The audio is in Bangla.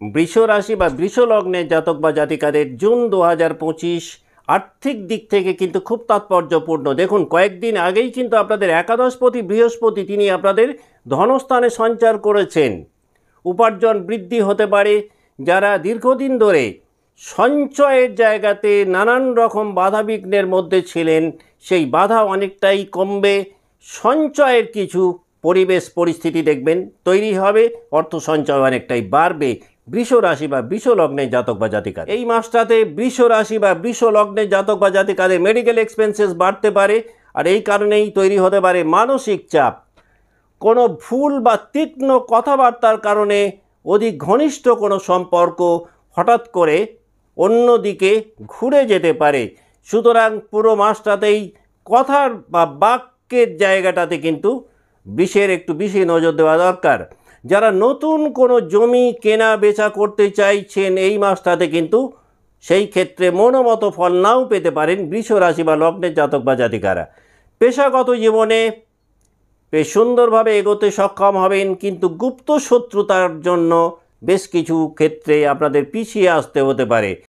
বৃষ রাশি বা বৃষ লগ্নের জাতক বা জাতিকাদের জুন 2025 আর্থিক দিক থেকে কিন্তু খুব তাৎপর্যপূর্ণ। দেখুন, কয়েকদিন আগেই কিন্তু আপনাদের একাদশপতি বৃহস্পতি তিনি আপনাদের ধনস্থানে সঞ্চার করেছেন। উপার্জন বৃদ্ধি হতে পারে। যারা দীর্ঘদিন ধরে সঞ্চয়ের জায়গাতে নানান রকম বাধা বিঘ্নের মধ্যে ছিলেন, সেই বাধা অনেকটাই কমবে। সঞ্চয়ের কিছু পরিবেশ পরিস্থিতি দেখবেন তৈরি হবে, অর্থ সঞ্চয় অনেকটাই বাড়বে। বৃষ রাশি বা বৃষ লগ্নের জাতক বা জাতিকা এই মাসটাতে বৃষ রাশি বা বৃষ লগ্নের জাতক বা জাতিকাদের মেডিকেল এক্সপেন্সেস বাড়তে পারে, আর এই কারণেই তৈরি হতে পারে মানসিক চাপ। কোনো ভুল বা তীক্ষ্ণ কথাবার্তার কারণে অধিক ঘনিষ্ঠ কোনো সম্পর্ক হঠাৎ করে অন্যদিকে ঘুরে যেতে পারে। সুতরাং পুরো মাসটাতেই কথার বা বাক্যের জায়গাটাতে কিন্তু বিষের একটু বেশি নজর দেওয়া দরকার। যারা নতুন কোনো জমি কেনা বেচা করতে চাইছেন এই মাসটাতে কিন্তু সেই ক্ষেত্রে মনোমতো ফল নাও পেতে পারেন বৃষ রাশি বা লগ্নের জাতক বা জাতিকারা। পেশাগত জীবনে বেশ সুন্দরভাবে এগোতে সক্ষম হবেন, কিন্তু গুপ্ত শত্রুতার জন্য বেশ কিছু ক্ষেত্রে আপনাদের পিছিয়ে আসতে হতে পারে।